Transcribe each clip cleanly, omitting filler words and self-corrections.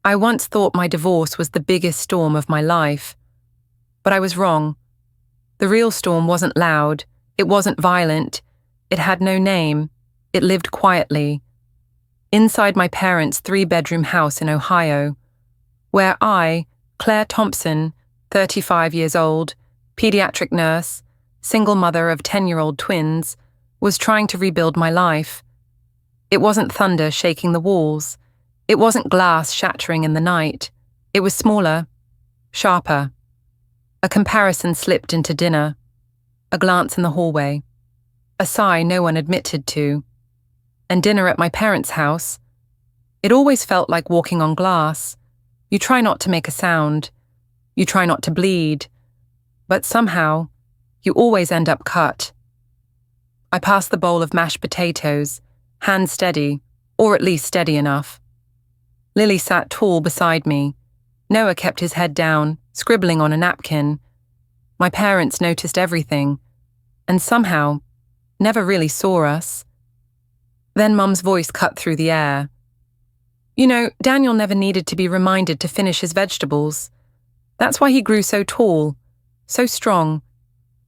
I once thought my divorce was the biggest storm of my life. But I was wrong. The real storm wasn't loud, it wasn't violent, it had no name, it lived quietly. Inside my parents' 3-bedroom house in Ohio, where I, Claire Thompson, 35 years old, pediatric nurse, single mother of 10-year-old twins, was trying to rebuild my life. It wasn't thunder shaking the walls. It wasn't glass shattering in the night. It was smaller, sharper. A comparison slipped into dinner. A glance in the hallway. A sigh no one admitted to. And dinner at my parents' house. It always felt like walking on glass. You try not to make a sound. You try not to bleed. But somehow, you always end up cut. I passed the bowl of mashed potatoes, hand steady, or at least steady enough. Lily sat tall beside me. Noah kept his head down, scribbling on a napkin. My parents noticed everything, and somehow, never really saw us. Then Mum's voice cut through the air. You know, Daniel never needed to be reminded to finish his vegetables. That's why he grew so tall, so strong.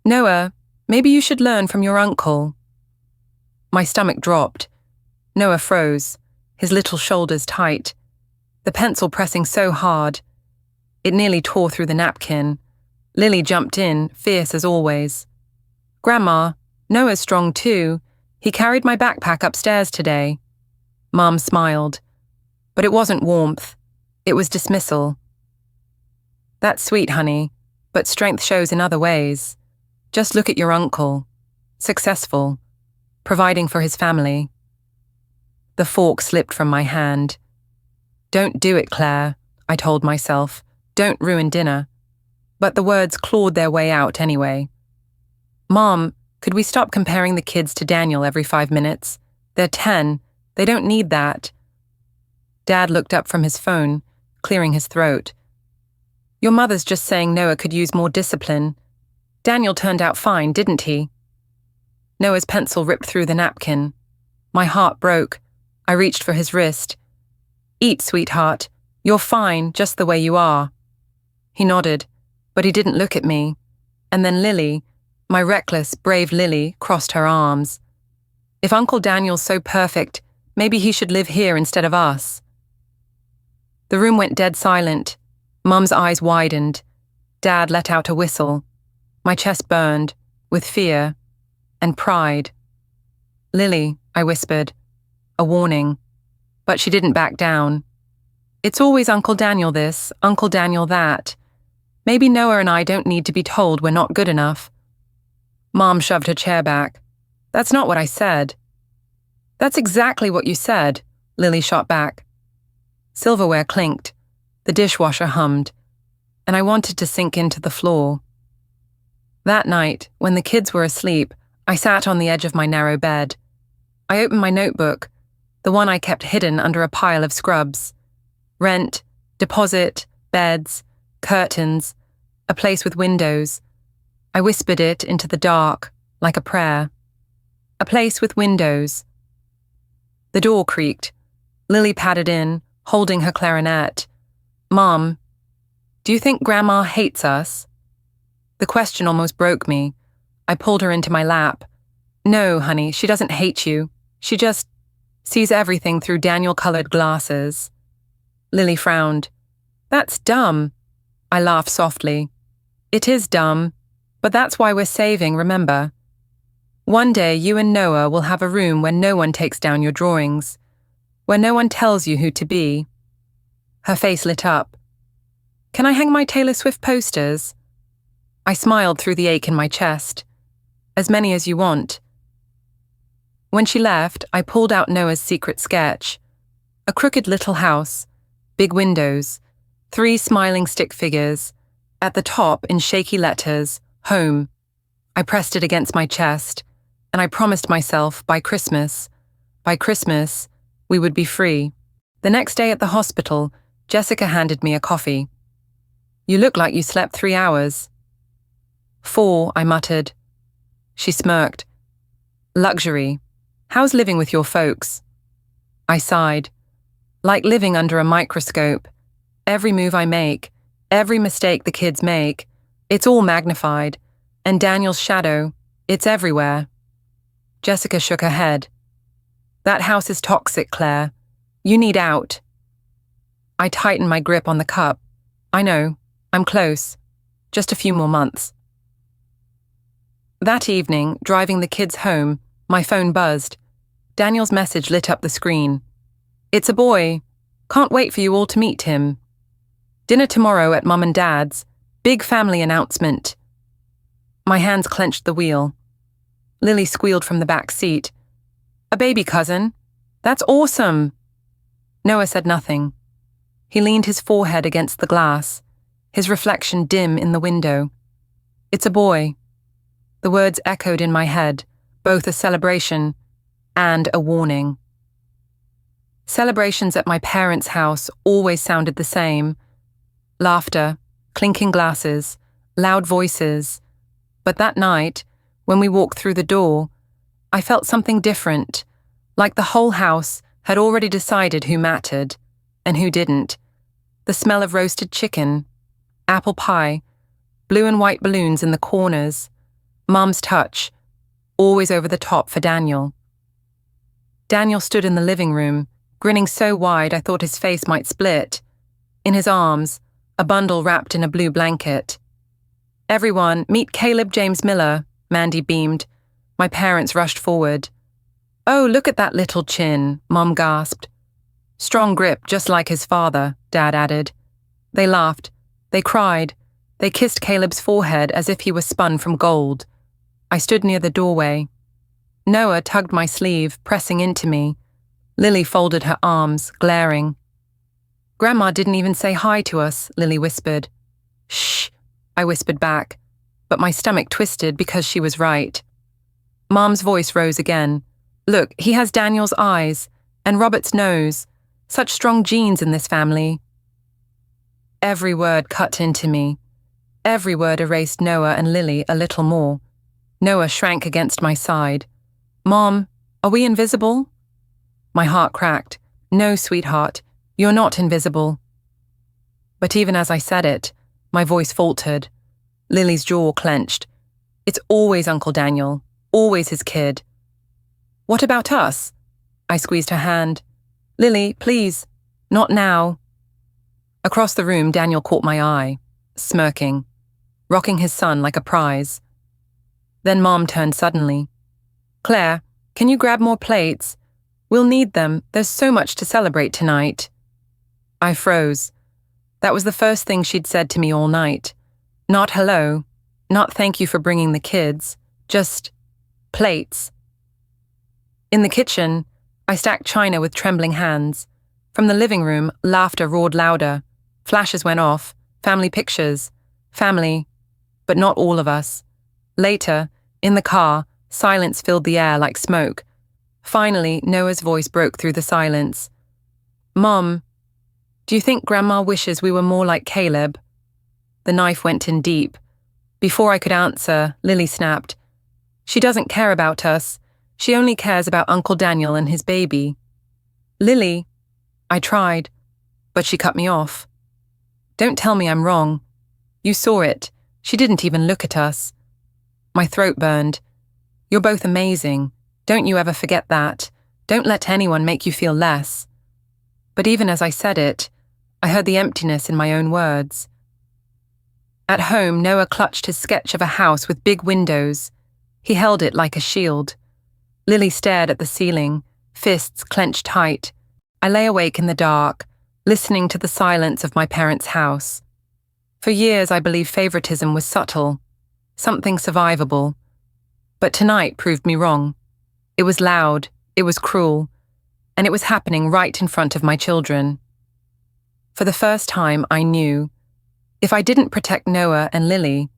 Noah, maybe you should learn from your uncle. My stomach dropped. Noah froze, his little shoulders tight. The pencil pressing so hard. It nearly tore through the napkin. Lily jumped in, fierce as always. Grandma, Noah's strong too. He carried my backpack upstairs today. Mom smiled. But it wasn't warmth. It was dismissal. That's sweet, honey, but strength shows in other ways. Just look at your uncle. Successful. Providing for his family. The fork slipped from my hand. Don't do it, Claire, I told myself. Don't ruin dinner. But the words clawed their way out anyway. Mom, could we stop comparing the kids to Daniel every 5 minutes? They're 10. They don't need that. Dad looked up from his phone, clearing his throat. Your mother's just saying Noah could use more discipline. Daniel turned out fine, didn't he? Noah's pencil ripped through the napkin. My heart broke. I reached for his wrist. Eat, sweetheart. You're fine, just the way you are. He nodded, but he didn't look at me. And then Lily, my reckless, brave Lily, crossed her arms. If Uncle Daniel's so perfect, maybe he should live here instead of us. The room went dead silent. Mum's eyes widened. Dad let out a whistle. My chest burned, with fear and pride. Lily, I whispered. A warning. But she didn't back down. It's always Uncle Daniel this, Uncle Daniel that. Maybe Noah and I don't need to be told we're not good enough. Mom shoved her chair back. That's not what I said. That's exactly what you said, Lily shot back. Silverware clinked. The dishwasher hummed. And I wanted to sink into the floor. That night, when the kids were asleep, I sat on the edge of my narrow bed. I opened my notebook, the one I kept hidden under a pile of scrubs. Rent, deposit, beds, curtains, a place with windows. I whispered it into the dark, like a prayer. A place with windows. The door creaked. Lily padded in, holding her clarinet. Mom, do you think Grandma hates us? The question almost broke me. I pulled her into my lap. No, honey, she doesn't hate you. She just sees everything through Daniel-colored glasses. Lily frowned. That's dumb. I laughed softly. It is dumb, but that's why we're saving, remember? One day you and Noah will have a room where no one takes down your drawings, where no one tells you who to be. Her face lit up. Can I hang my Taylor Swift posters? I smiled through the ache in my chest. As many as you want. When she left, I pulled out Noah's secret sketch. A crooked little house, big windows, 3 smiling stick figures. At the top, in shaky letters, home. I pressed it against my chest, and I promised myself by Christmas, we would be free. The next day at the hospital, Jessica handed me a coffee. You look like you slept 3 hours. 4, I muttered. She smirked. Luxury. How's living with your folks? I sighed. Like living under a microscope, Every move I make, every mistake the kids make, it's all magnified. And Daniel's shadow, it's everywhere. Jessica shook her head. That house is toxic, Claire. You need out. I tightened my grip on the cup. I know, I'm close. Just a few more months. That evening, driving the kids home, my phone buzzed. Daniel's message lit up the screen. It's a boy. Can't wait for you all to meet him. Dinner tomorrow at Mum and Dad's. Big family announcement. My hands clenched the wheel. Lily squealed from the back seat. A baby cousin? That's awesome. Noah said nothing. He leaned his forehead against the glass, his reflection dim in the window. It's a boy. The words echoed in my head, both a celebration and a warning. Celebrations at my parents' house always sounded the same. Laughter, clinking glasses, loud voices. But that night, when we walked through the door, I felt something different, like the whole house had already decided who mattered and who didn't. The smell of roasted chicken, apple pie, blue and white balloons in the corners, Mum's touch, always over the top for Daniel. Daniel stood in the living room, grinning so wide I thought his face might split. In his arms, a bundle wrapped in a blue blanket. Everyone, meet Caleb James Miller, Mandy beamed. My parents rushed forward. Oh, look at that little chin, Mum gasped. Strong grip, just like his father, Dad added. They laughed. They cried. They kissed Caleb's forehead as if he was spun from gold. I stood near the doorway. Noah tugged my sleeve, pressing into me. Lily folded her arms, glaring. Grandma didn't even say hi to us, Lily whispered. Shh, I whispered back, but my stomach twisted because she was right. Mom's voice rose again. Look, he has Daniel's eyes, and Robert's nose. Such strong genes in this family. Every word cut into me. Every word erased Noah and Lily a little more. Noah shrank against my side. Mom, are we invisible? My heart cracked. No, sweetheart, you're not invisible. But even as I said it, my voice faltered. Lily's jaw clenched. It's always Uncle Daniel, always his kid. What about us? I squeezed her hand. Lily, please, not now. Across the room, Daniel caught my eye, smirking, rocking his son like a prize. Then Mom turned suddenly. Claire, can you grab more plates? We'll need them. There's so much to celebrate tonight. I froze. That was the first thing she'd said to me all night. Not hello, not thank you for bringing the kids, just plates. In the kitchen, I stacked china with trembling hands. From the living room, laughter roared louder. Flashes went off, family pictures, family, but not all of us. Later, in the car, silence filled the air like smoke. Finally, Noah's voice broke through the silence. Mom, do you think Grandma wishes we were more like Caleb? The knife went in deep. Before I could answer, Lily snapped. She doesn't care about us. She only cares about Uncle Daniel and his baby. Lily, I tried, but she cut me off. Don't tell me I'm wrong. You saw it. She didn't even look at us. My throat burned. You're both amazing. Don't you ever forget that. Don't let anyone make you feel less. But even as I said it, I heard the emptiness in my own words. At home, Noah clutched his sketch of a house with big windows. He held it like a shield. Lily stared at the ceiling, fists clenched tight. I lay awake in the dark, listening to the silence of my parents' house. For years, I believed favoritism was subtle, something survivable. But tonight proved me wrong. It was loud, it was cruel, and it was happening right in front of my children. For the first time, I knew, if I didn't protect Noah and Lily,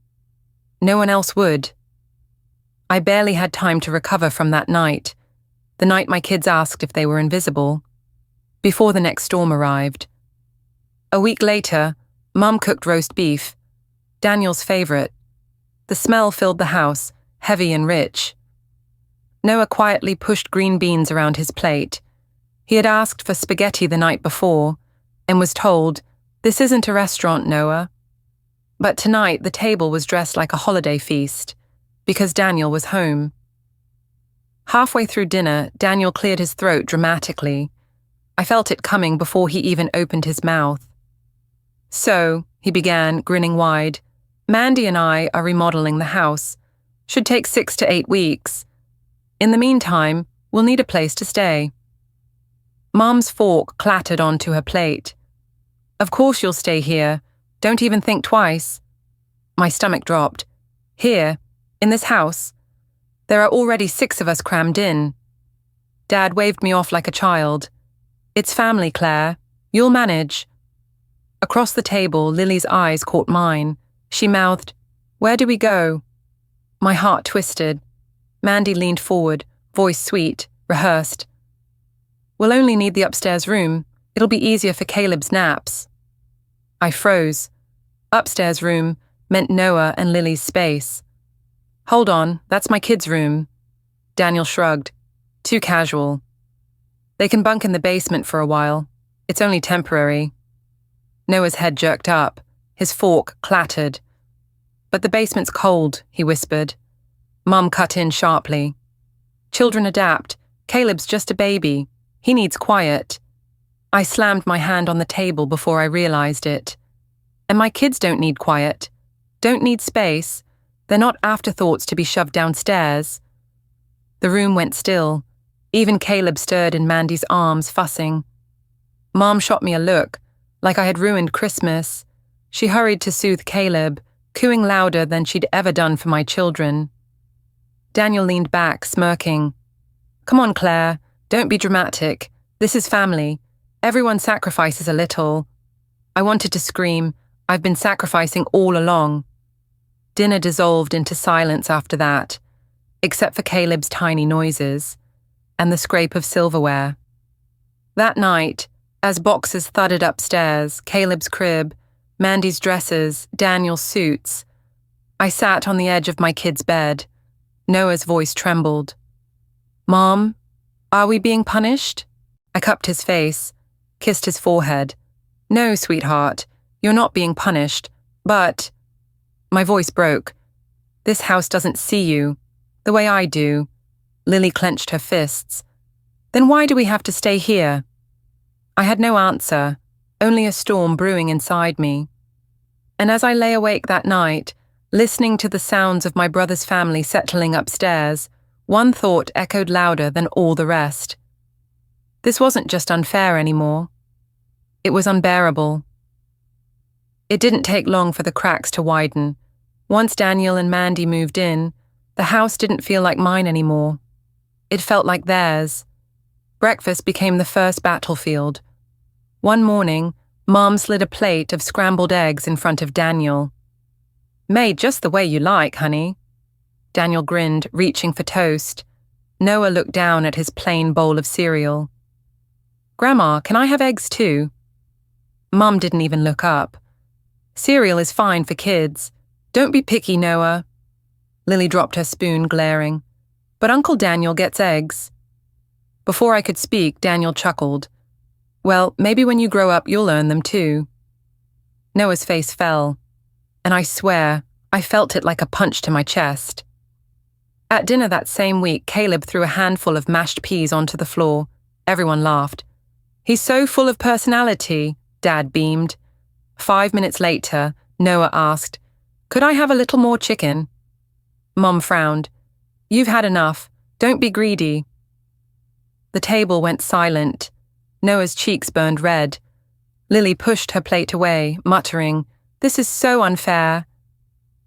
no one else would. I barely had time to recover from that night, the night my kids asked if they were invisible, before the next storm arrived. A week later, Mum cooked roast beef, Daniel's favorite. The smell filled the house, heavy and rich. Noah quietly pushed green beans around his plate. He had asked for spaghetti the night before and was told, This isn't a restaurant, Noah. But tonight the table was dressed like a holiday feast, because Daniel was home. Halfway through dinner, Daniel cleared his throat dramatically. I felt it coming before he even opened his mouth. So, he began, grinning wide, Mandy and I are remodeling the house. Should take 6 to 8 weeks. In the meantime, we'll need a place to stay. Mom's fork clattered onto her plate. Of course you'll stay here. Don't even think twice. My stomach dropped. Here, in this house. There are already 6 of us crammed in. Dad waved me off like a child. It's family, Claire. You'll manage. Across the table, Lily's eyes caught mine. She mouthed, "Where do we go?" My heart twisted. Mandy leaned forward, voice sweet, rehearsed. "We'll only need the upstairs room. It'll be easier for Caleb's naps." I froze. Upstairs room meant Noah and Lily's space. "Hold on, that's my kids' room." Daniel shrugged. "Too casual." "They can bunk in the basement for a while. It's only temporary." Noah's head jerked up. His fork clattered. "But the basement's cold," he whispered. Mum cut in sharply. "Children adapt. Caleb's just a baby. He needs quiet." I slammed my hand on the table before I realized it. And my kids don't need quiet. Don't need space. They're not afterthoughts to be shoved downstairs. The room went still. Even Caleb stirred in Mandy's arms, fussing. Mom shot me a look, like I had ruined Christmas. She hurried to soothe Caleb, cooing louder than she'd ever done for my children. Daniel leaned back, smirking. "Come on, Claire. Don't be dramatic. This is family. Everyone sacrifices a little." I wanted to scream. I've been sacrificing all along. Dinner dissolved into silence after that, except for Caleb's tiny noises and the scrape of silverware. That night, as boxes thudded upstairs, Caleb's crib, Mandy's dresses, Daniel's suits, I sat on the edge of my kid's bed. Noah's voice trembled. "Mom, are we being punished?" I cupped his face, kissed his forehead. "No, sweetheart, you're not being punished, but..." My voice broke. "This house doesn't see you, the way I do." Lily clenched her fists. "Then why do we have to stay here?" I had no answer, only a storm brewing inside me. And as I lay awake that night, listening to the sounds of my brother's family settling upstairs, one thought echoed louder than all the rest. This wasn't just unfair anymore. It was unbearable. It didn't take long for the cracks to widen. Once Daniel and Mandy moved in, the house didn't feel like mine anymore. It felt like theirs. Breakfast became the first battlefield. One morning, Mom slid a plate of scrambled eggs in front of Daniel. "Made just the way you like, honey." Daniel grinned, reaching for toast. Noah looked down at his plain bowl of cereal. "Grandma, can I have eggs too?" Mum didn't even look up. "Cereal is fine for kids. Don't be picky, Noah." Lily dropped her spoon, glaring. "But Uncle Daniel gets eggs." Before I could speak, Daniel chuckled. "Well, maybe when you grow up you'll earn them too." Noah's face fell, and I swear, I felt it like a punch to my chest. At dinner that same week, Caleb threw a handful of mashed peas onto the floor. Everyone laughed. "He's so full of personality," Dad beamed. 5 minutes later, Noah asked, "Could I have a little more chicken?" Mom frowned. "You've had enough. Don't be greedy." The table went silent. Noah's cheeks burned red. Lily pushed her plate away, muttering, "This is so unfair."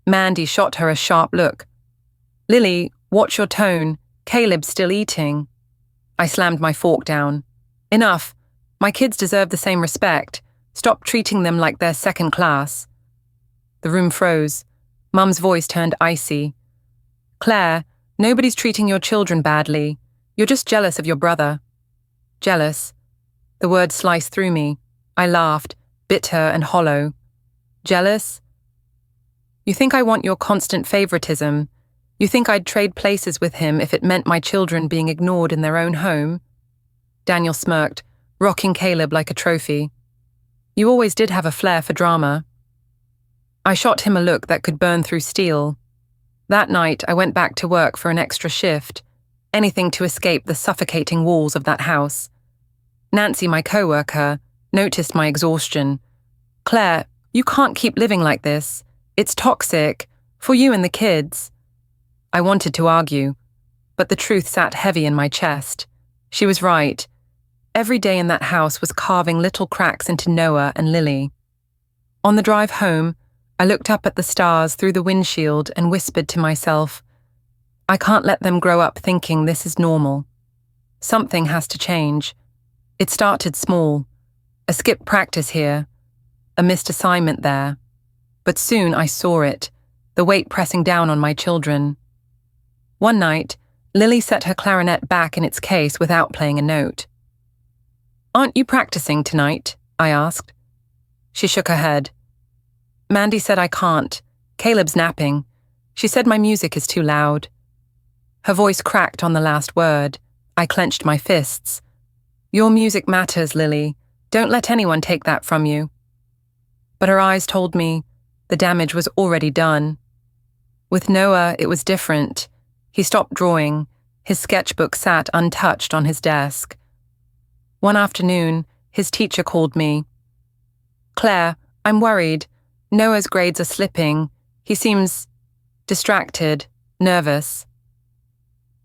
Mandy shot her a sharp look. "Lily, watch your tone. Caleb's still eating." I slammed my fork down. "Enough. My kids deserve the same respect. Stop treating them like they're second class." The room froze. Mum's voice turned icy. "Claire, nobody's treating your children badly. You're just jealous of your brother." "Jealous?" The word sliced through me. I laughed, bitter and hollow. "Jealous? You think I want your constant favoritism? You think I'd trade places with him if it meant my children being ignored in their own home?" Daniel smirked, rocking Caleb like a trophy. You always did have a flair for drama. I shot him a look that could burn through steel. That night, I went back to work for an extra shift, anything to escape the suffocating walls of that house. Nancy, my co-worker, noticed my exhaustion. "Claire, you can't keep living like this. It's toxic, for you and the kids." I wanted to argue, but the truth sat heavy in my chest. She was right. Every day in that house was carving little cracks into Noah and Lily. On the drive home, I looked up at the stars through the windshield and whispered to myself, I can't let them grow up thinking this is normal. Something has to change. It started small. A skipped practice here. A missed assignment there. But soon I saw it, the weight pressing down on my children. One night, Lily set her clarinet back in its case without playing a note. "Aren't you practicing tonight?" I asked. She shook her head. "Mandy said I can't. Caleb's napping. She said my music is too loud." Her voice cracked on the last word. I clenched my fists. "Your music matters, Lily. Don't let anyone take that from you." But her eyes told me the damage was already done. With Noah, it was different. He stopped drawing. His sketchbook sat untouched on his desk. One afternoon, his teacher called me. "Claire, I'm worried. Noah's grades are slipping. He seems distracted, nervous."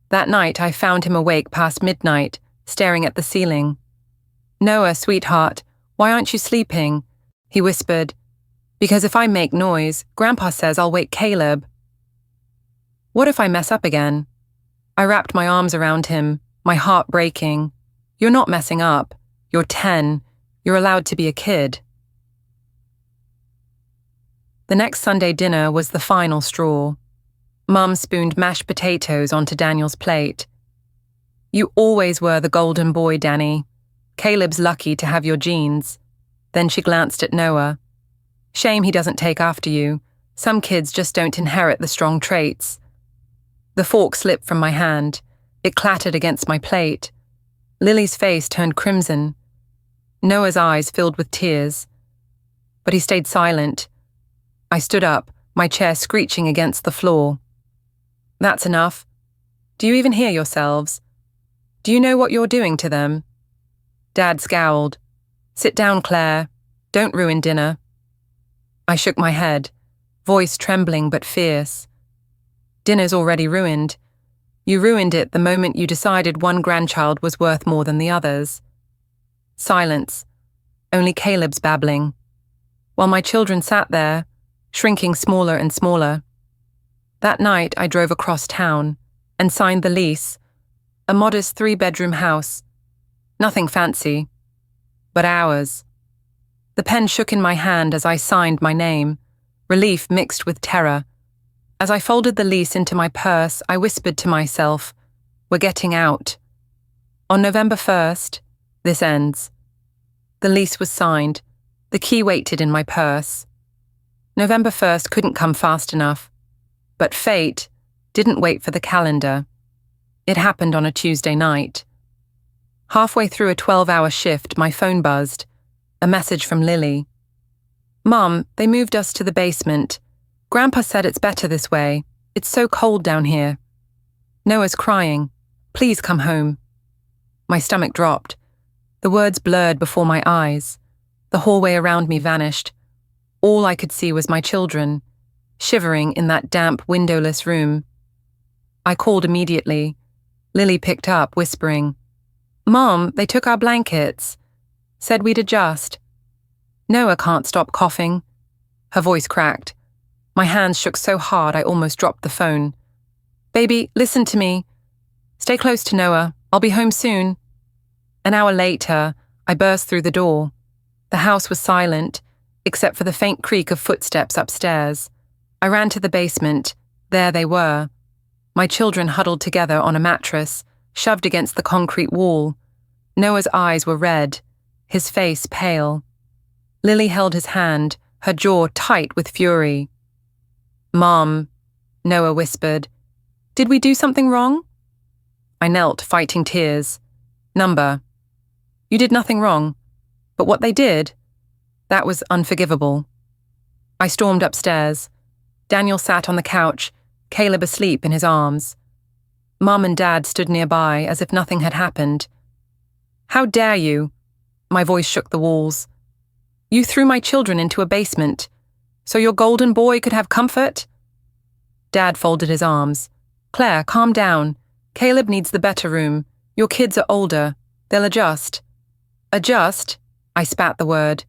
That night, I found him awake past midnight, staring at the ceiling. "Noah, sweetheart, why aren't you sleeping?" He whispered. "Because if I make noise, Grandpa says I'll wake Caleb." "What if I mess up again?" I wrapped my arms around him, my heart breaking. "You're not messing up. You're 10. You're allowed to be a kid." The next Sunday dinner was the final straw. Mum spooned mashed potatoes onto Daniel's plate. "You always were the golden boy, Danny. Caleb's lucky to have your genes." Then she glanced at Noah. "Shame he doesn't take after you. Some kids just don't inherit the strong traits." The fork slipped from my hand. It clattered against my plate. Lily's face turned crimson. Noah's eyes filled with tears. But he stayed silent. I stood up, my chair screeching against the floor. "That's enough. Do you even hear yourselves? Do you know what you're doing to them?" Dad scowled. "Sit down, Claire. Don't ruin dinner." I shook my head, voice trembling but fierce. "Dinner's already ruined. You ruined it the moment you decided one grandchild was worth more than the others." Silence. Only Caleb's babbling. While my children sat there, shrinking smaller and smaller. That night, I drove across town and signed the lease. A modest 3-bedroom house. Nothing fancy, but ours. The pen shook in my hand as I signed my name, relief mixed with terror. As I folded the lease into my purse, I whispered to myself, "We're getting out." On November 1st, this ends. The lease was signed. The key waited in my purse. November 1st couldn't come fast enough. But fate didn't wait for the calendar. It happened on a Tuesday night. Halfway through a 12-hour shift, my phone buzzed. A message from Lily. "Mom, they moved us to the basement. Grandpa said it's better this way. It's so cold down here. Noah's crying. Please come home." My stomach dropped. The words blurred before my eyes. The hallway around me vanished. All I could see was my children, shivering in that damp, windowless room. I called immediately. Lily picked up, whispering, "Mom, they took our blankets. Said we'd adjust." Noah can't stop coughing. Her voice cracked. My hands shook so hard I almost dropped the phone. "Baby, listen to me. Stay close to Noah. I'll be home soon." An hour later, I burst through the door. The house was silent, except for the faint creak of footsteps upstairs. I ran to the basement. There they were. My children huddled together on a mattress, shoved against the concrete wall. Noah's eyes were red, his face pale. Lily held his hand, her jaw tight with fury. "Mom," Noah whispered, "did we do something wrong?" I knelt, fighting tears. "Number. You did nothing wrong. But what they did, That was unforgivable. I stormed upstairs. Daniel sat on the couch, Caleb asleep in his arms. Mum and Dad stood nearby as if nothing had happened. "How dare you?" My voice shook the walls. "You threw my children into a basement, so your golden boy could have comfort?" Dad folded his arms. "Claire, calm down. Caleb needs the better room. Your kids are older. They'll adjust." "Adjust?" I spat the word.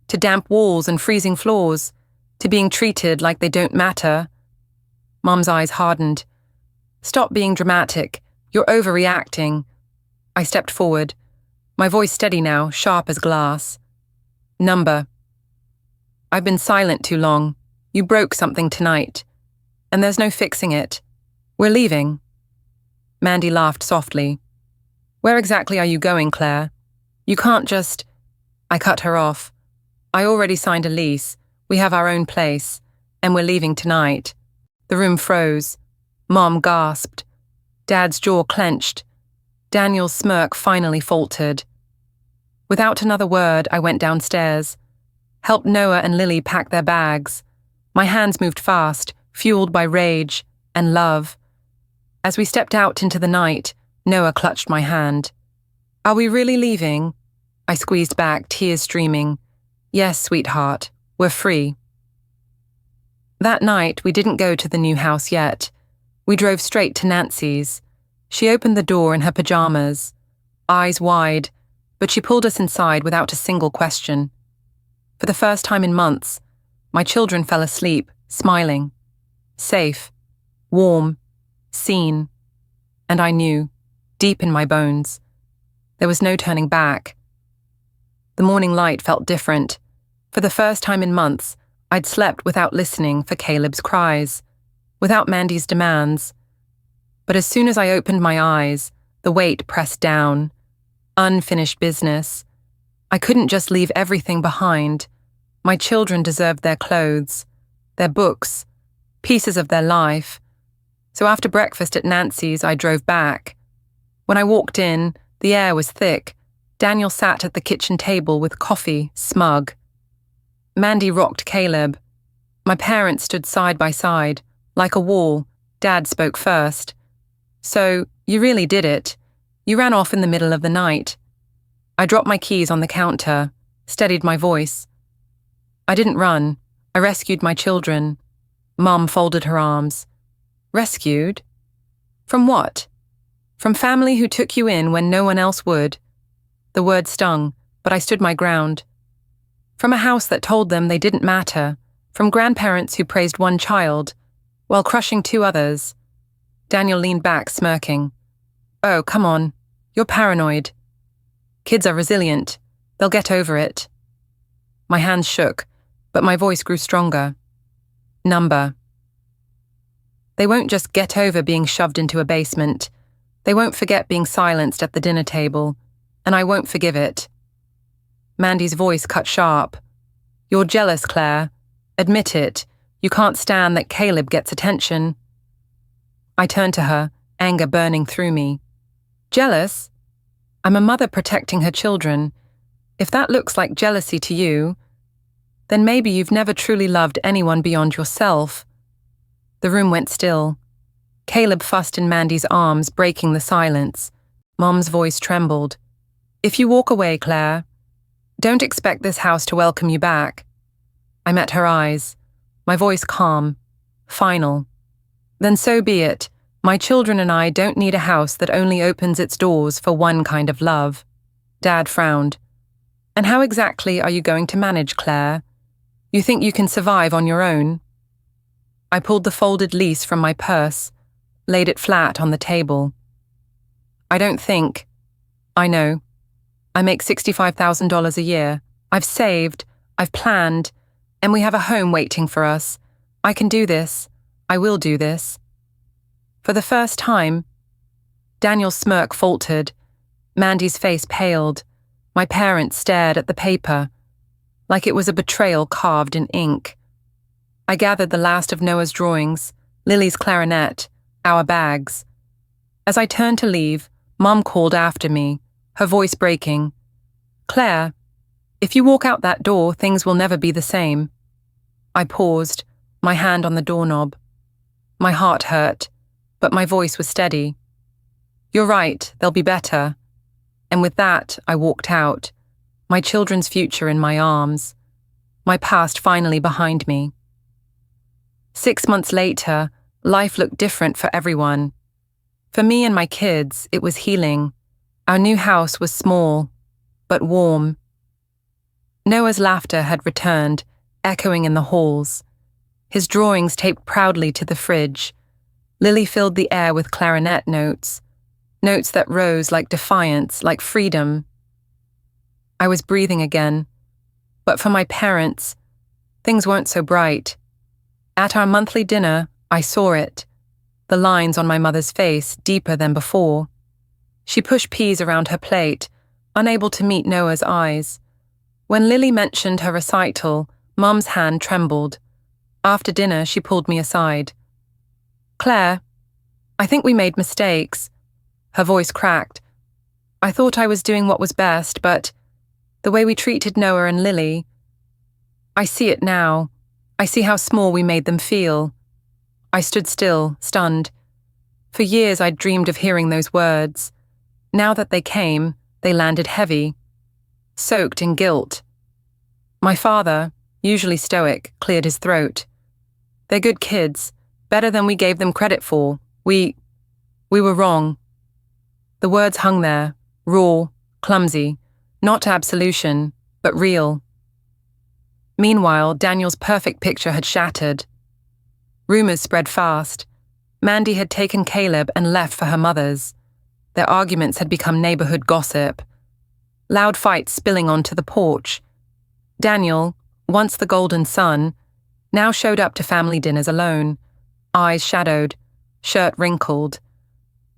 "To damp walls and freezing floors. To being treated like they don't matter." Mum's eyes hardened. "Stop being dramatic. You're overreacting." I stepped forward. My voice steady now, sharp as glass. "Number. I've been silent too long. You broke something tonight. And there's no fixing it. We're leaving." Mandy laughed softly. "Where exactly are you going, Claire? You can't just—" I cut her off. "I already signed a lease. We have our own place. And we're leaving tonight." The room froze. Mom gasped. Dad's jaw clenched. Daniel's smirk finally faltered. Without another word, I went downstairs, helped Noah and Lily pack their bags. My hands moved fast, fueled by rage and love. As we stepped out into the night, Noah clutched my hand. "Are we really leaving?" I squeezed back, tears streaming. "Yes, sweetheart, we're free." That night, we didn't go to the new house yet. We drove straight to Nancy's. She opened the door in her pajamas, eyes wide, but she pulled us inside without a single question. For the first time in months, my children fell asleep, smiling. Safe, warm, seen. And I knew, deep in my bones, there was no turning back. The morning light felt different. For the first time in months, I'd slept without listening for Caleb's cries, without Mandy's demands. But as soon as I opened my eyes, the weight pressed down. Unfinished business. I couldn't just leave everything behind. My children deserved their clothes, their books, pieces of their life. So after breakfast at Nancy's, I drove back. When I walked in, the air was thick. Daniel sat at the kitchen table with coffee, smug. Mandy rocked Caleb. My parents stood side by side, like a wall. Dad spoke first. "So, you really did it. You ran off in the middle of the night." I dropped my keys on the counter, steadied my voice. "I didn't run. I rescued my children." Mum folded her arms. "Rescued? From what? From family who took you in when no one else would." The word stung, but I stood my ground. From a house that told them they didn't matter. From grandparents who praised one child, while crushing two others. Daniel leaned back, smirking. "Oh, come on. You're paranoid. Kids are resilient. They'll get over it." My hands shook, but my voice grew stronger. "Number. They won't just get over being shoved into a basement. They won't forget being silenced at the dinner table, and I won't forgive it." Mandy's voice cut sharp. "You're jealous, Claire. Admit it. You can't stand that Caleb gets attention." I turned to her, anger burning through me. "Jealous? I'm a mother protecting her children. If that looks like jealousy to you, then maybe you've never truly loved anyone beyond yourself." The room went still. Caleb fussed in Mandy's arms, breaking the silence. Mom's voice trembled. "If you walk away, Claire, don't expect this house to welcome you back." I met her eyes, my voice calm, final. "Then so be it. My children and I don't need a house that only opens its doors for one kind of love." Dad frowned. "And how exactly are you going to manage, Claire? You think you can survive on your own?" I pulled the folded lease from my purse, laid it flat on the table. "I don't think. I know. I make $65,000 a year. I've saved, I've planned, and we have a home waiting for us. I can do this. I will do this." For the first time, Daniel's smirk faltered. Mandy's face paled. My parents stared at the paper, like it was a betrayal carved in ink. I gathered the last of Noah's drawings, Lily's clarinet, our bags. As I turned to leave, Mum called after me, her voice breaking. "Claire, If you walk out that door, things will never be the same. I paused, my hand on the doorknob. My heart hurt, but my voice was steady. You're right, they'll be better. And with that, I walked out, my children's future in my arms, my past finally behind me. 6 months later, life looked different for everyone. For me and my kids, it was healing. Our new house was small, but warm. Noah's laughter had returned, echoing in the halls. His drawings taped proudly to the fridge. Lily filled the air with clarinet notes, notes that rose like defiance, like freedom. I was breathing again, but for my parents, things weren't so bright. At our monthly dinner, I saw it, the lines on my mother's face deeper than before. She pushed peas around her plate, unable to meet Noah's eyes. When Lily mentioned her recital, Mum's hand trembled. After dinner, she pulled me aside. Claire, I think we made mistakes. Her voice cracked. I thought I was doing what was best, but the way we treated Noah and Lily, I see it now. I see how small we made them feel. I stood still, stunned. For years I'd dreamed of hearing those words. Now that they came, they landed heavy, soaked in guilt. My father, usually stoic, cleared his throat. They're good kids, better than we gave them credit for. We were wrong. The words hung there, raw, clumsy, not absolution, but real. Meanwhile, Daniel's perfect picture had shattered. Rumors spread fast. Mandy had taken Caleb and left for her mother's. Their arguments had become neighborhood gossip. Loud fights spilling onto the porch. Daniel, once the golden son, now showed up to family dinners alone, eyes shadowed, shirt wrinkled.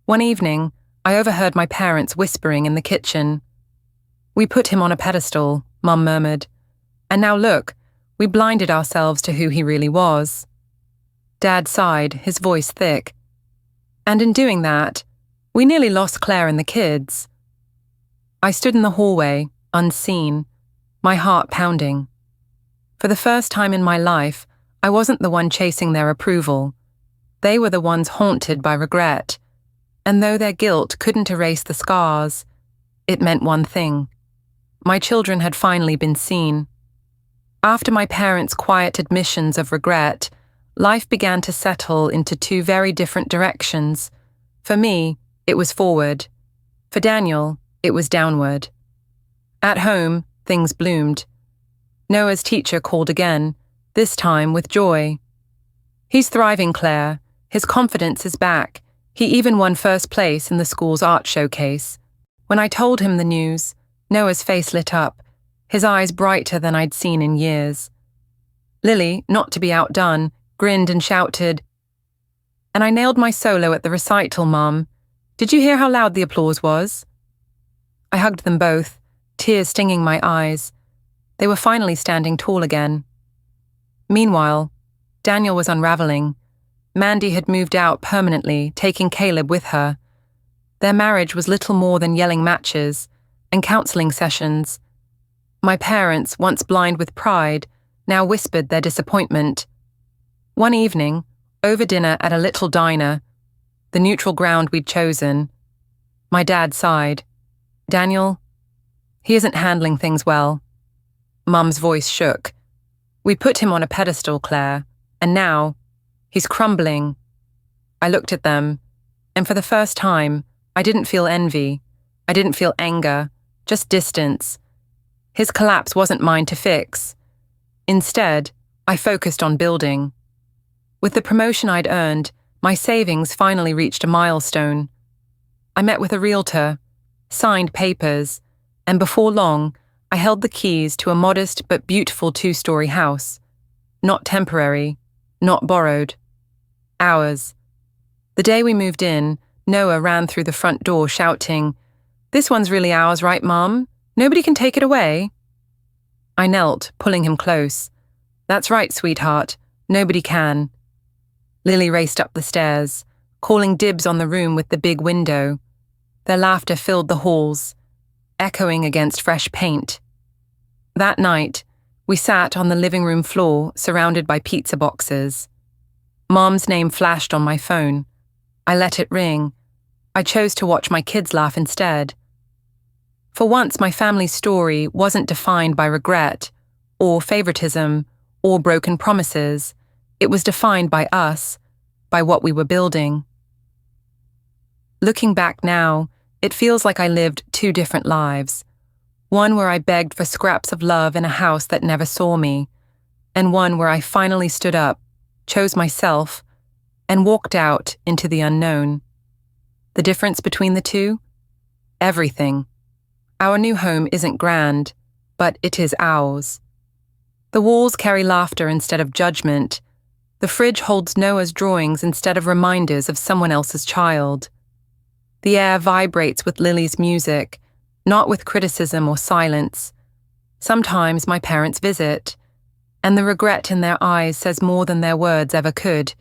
One evening, I overheard my parents whispering in the kitchen. We put him on a pedestal, Mum murmured. And now look, we blinded ourselves to who he really was. Dad sighed, his voice thick. And in doing that, we nearly lost Claire and the kids. I stood in the hallway, unseen, my heart pounding. For the first time in my life, I wasn't the one chasing their approval. They were the ones haunted by regret. And though their guilt couldn't erase the scars, it meant one thing. My children had finally been seen. After my parents' quiet admissions of regret, life began to settle into two very different directions. For me, it was forward. For Daniel, it was downward. At home, things bloomed. Noah's teacher called again, this time with joy. He's thriving, Claire. His confidence is back. He even won first place in the school's art showcase. When I told him the news, Noah's face lit up, his eyes brighter than I'd seen in years. Lily, not to be outdone, grinned and shouted, "And I nailed my solo at the recital, Mum. Did you hear how loud the applause was?" I hugged them both, tears stinging my eyes. They were finally standing tall again. Meanwhile, Daniel was unraveling. Mandy had moved out permanently, taking Caleb with her. Their marriage was little more than yelling matches and counseling sessions. My parents, once blind with pride, now whispered their disappointment. One evening, over dinner at a little diner, the neutral ground we'd chosen, my dad sighed. "Daniel, he isn't handling things well." Mum's voice shook. "We put him on a pedestal, Claire, and now, he's crumbling." I looked at them, and for the first time, I didn't feel envy. I didn't feel anger, just distance. His collapse wasn't mine to fix. Instead, I focused on building. With the promotion I'd earned, my savings finally reached a milestone. I met with a realtor, signed papers, and before long, I held the keys to a modest but beautiful 2-story house. Not temporary, not borrowed. Ours. The day we moved in, Noah ran through the front door shouting, "This one's really ours, right, Mum? Nobody can take it away." I knelt, pulling him close. "That's right, sweetheart. Nobody can." Lily raced up the stairs, calling dibs on the room with the big window. Their laughter filled the halls, echoing against fresh paint. That night, we sat on the living room floor, surrounded by pizza boxes. Mom's name flashed on my phone. I let it ring. I chose to watch my kids laugh instead. For once, my family's story wasn't defined by regret, or favoritism, or broken promises. It was defined by us, by what we were building. Looking back now, it feels like I lived two different lives. One where I begged for scraps of love in a house that never saw me, and one where I finally stood up, chose myself, and walked out into the unknown. The difference between the two? Everything. Our new home isn't grand, but it is ours. The walls carry laughter instead of judgment. The fridge holds Noah's drawings instead of reminders of someone else's child. The air vibrates with Lily's music, not with criticism or silence. Sometimes my parents visit, and the regret in their eyes says more than their words ever could.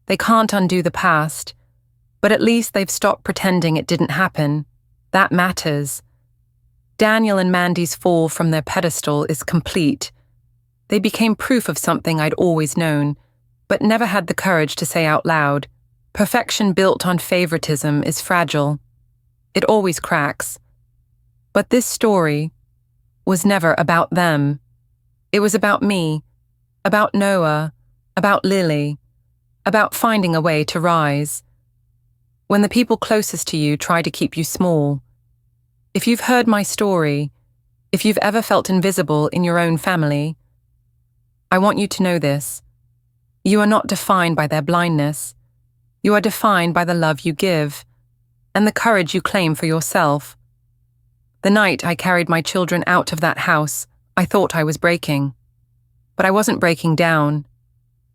They can't undo the past, but at least they've stopped pretending it didn't happen. That matters. Daniel and Mandy's fall from their pedestal is complete. They became proof of something I'd always known, but never had the courage to say out loud. Perfection built on favoritism is fragile. It always cracks. But this story was never about them. It was about me, about Noah, about Lily, about finding a way to rise. When the people closest to you try to keep you small. If you've heard my story, if you've ever felt invisible in your own family, I want you to know this. You are not defined by their blindness. You are defined by the love you give and the courage you claim for yourself. The night I carried my children out of that house, I thought I was breaking. But I wasn't breaking down.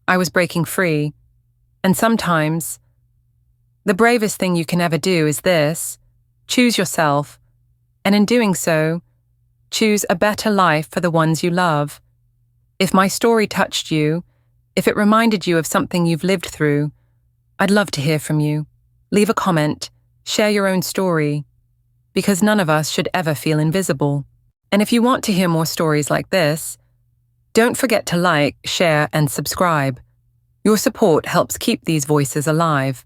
I was breaking free. And sometimes, the bravest thing you can ever do is this: choose yourself, and in doing so, choose a better life for the ones you love. If my story touched you, if it reminded you of something you've lived through, I'd love to hear from you. Leave a comment, share your own story, because none of us should ever feel invisible. And if you want to hear more stories like this, don't forget to like, share, and subscribe. Your support helps keep these voices alive.